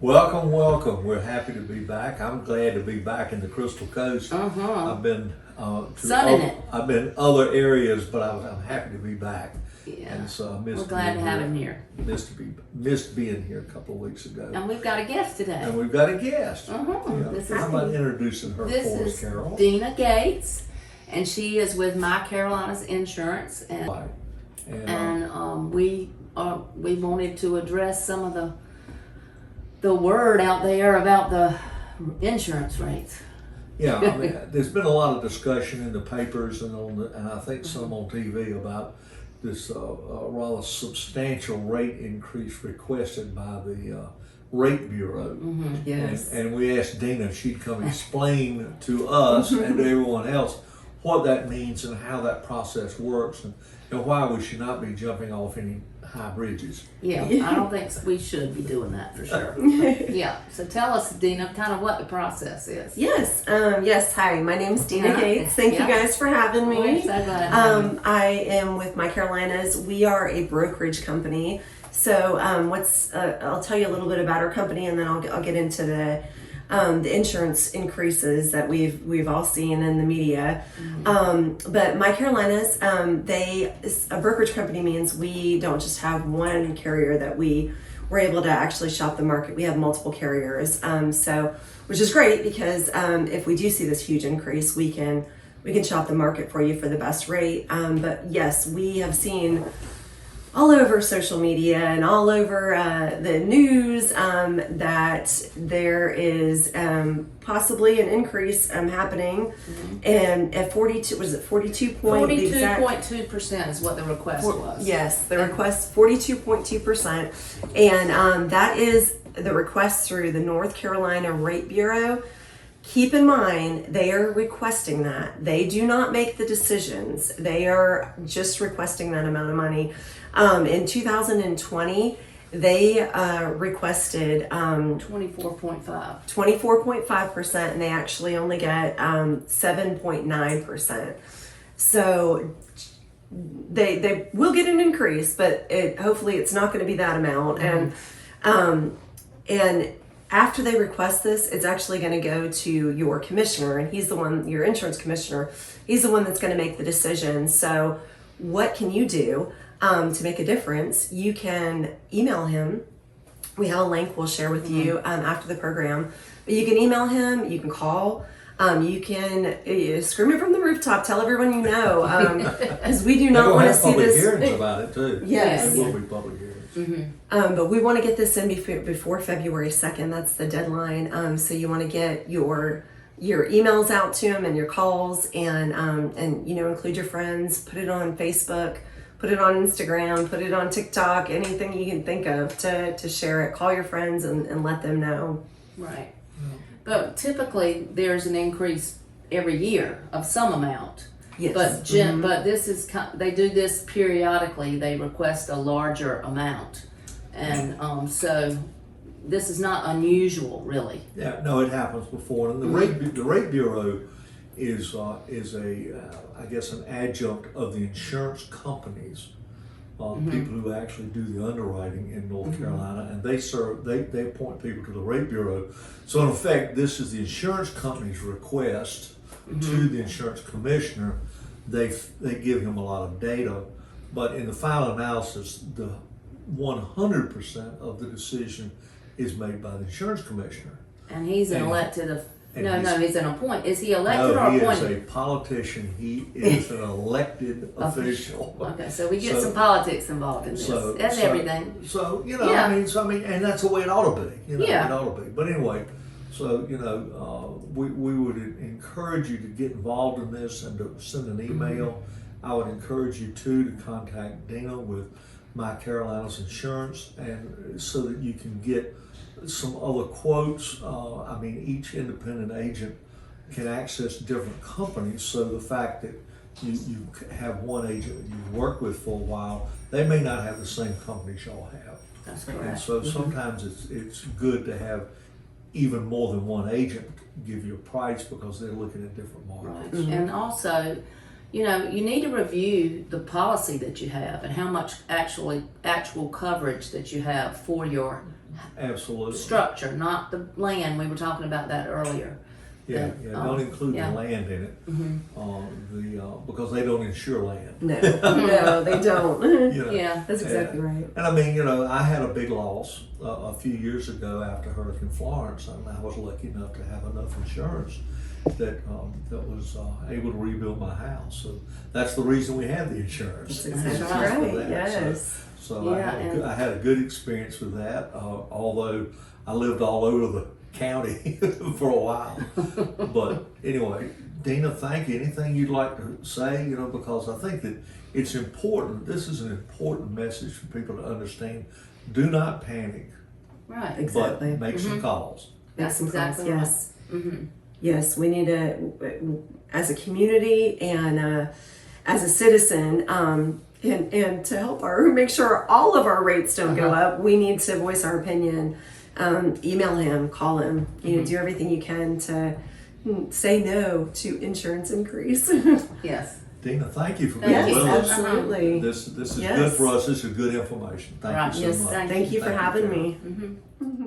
Welcome, welcome. We're happy to be back. I'm glad to be back in the Crystal Coast. I've been I've been other areas, but I'm happy to be back. Yeah. And so I We're glad to have him here. Missed being here a couple of weeks ago. And we've got a guest today. And we've got a guest. This How about introducing her This for us, is Carol? Dena Gates, and she is with My Carolinas Insurance, and Right. we wanted to address some of the word out there about the insurance rates. Yeah, I mean, there's been a lot of discussion in the papers and I think some on TV about this rather substantial rate increase requested by the Rate Bureau. Yes. And we asked Dena if she'd come explain to us and to everyone else what that means and how that process works and why we should not be jumping off any high bridges. Yeah, I don't think we should be doing that for sure. Yeah, so tell us, Dena, kind of what the process is. Yes, hi, my name's Dena Gates. Thank you guys for having me. We're so glad to have you. I am with My Carolinas. We are a brokerage company. So I'll tell you a little bit about our company and then I'll get into the insurance increases that we've all seen in the media. But My Carolinas, a brokerage company means we don't just have one carrier that we're able to actually shop the market. We have multiple carriers, which is great because if we do see this huge increase, we can shop the market for you for the best rate. But yes, we have seen all over social media and all over the news that there is possibly an increase happening, and at 42.2% is what the request was. Yes, the request 42.2%, and that is the request through the North Carolina Rate Bureau. Keep in mind, they are requesting that. They do not make the decisions. They are just requesting that amount of money. In 2020, they requested 24.5%, and they actually only get 7.9%. So they will get an increase, but hopefully it's not going to be that amount. And after they request this, it's actually going to go to your commissioner, and he's the one, your insurance commissioner. He's the one that's going to make the decision. So what can you do to make a difference? You can email him. We have a link we'll share with you after the program. But you can email him, you can call, you can scream it from the rooftop, tell everyone you know, because we do not want to see this. We'll have public hearings about it too. Yes. There will be public hearings. But we want to get this in before February 2nd. That's the deadline. So you want to get your emails out to him and your calls, and include your friends. Put it on Facebook, put it on Instagram, put it on TikTok. Anything you can think of to share it. Call your friends and let them know. Right. But typically there's an increase every year of some amount. Yes. But this is they do this periodically. They request a larger amount, and so this is not unusual, really. Yeah, no, it happens before. And the Rate Bureau is I guess an adjunct of the insurance companies, people who actually do the underwriting in North Carolina, and they appoint people to the Rate Bureau. So in effect, this is the insurance company's request to the insurance commissioner. They give him a lot of data, but in the final analysis, the 100% of the decision is made by the insurance commissioner. And he's an elected. He's an appointed. Is he elected or appointed? No, he is a politician. He is an elected official. Okay, so we get some politics involved in this. That's everything. So I mean, and that's the way it ought to be. It ought to be. But anyway, so we would encourage you to get involved in this and to send an email. I would encourage you to contact Dena with My Carolinas Insurance, and so that you can get some other quotes. Each independent agent can access different companies, so the fact that you have one agent that you've worked with for a while, they may not have the same companies y'all have. That's correct. And so sometimes it's good to have even more than one agent give you a price because they're looking at different markets. Right. And also, you know, you need to review the policy that you have and how much actual coverage that you have for your Absolutely. structure, not the land. We were talking about that earlier. Yeah, don't include yeah. the land in it, because they don't insure land. No, no, they don't. You know? Yeah. That's exactly right. And I mean, you know, I had a big loss a few years ago after Hurricane Florence, and I was lucky enough to have enough insurance that was able to rebuild my house. So that's the reason we have the insurance. That's exactly It's just for right. that. Yes. So I had a good experience with that, although I lived all over the county for a while. But anyway, Dena, thank you. Anything you'd like to say, you know, because I think that it's important. This is an important message for people to understand. Do not panic, Right. Exactly. but make some calls. That's Some calls, exactly yes. right. Mm-hmm. Yes, we need to, as a community and as a citizen, and to help make sure all of our rates don't go up, we need to voice our opinion. Email him, call him, you know, do everything you can to say no to insurance increase. Yes. Dena, thank you for being Yes, with us. absolutely. This is Yes. good for us. This is good information. Thank Right. you so Yes, much. thank you for having Carol. me. Mm-hmm.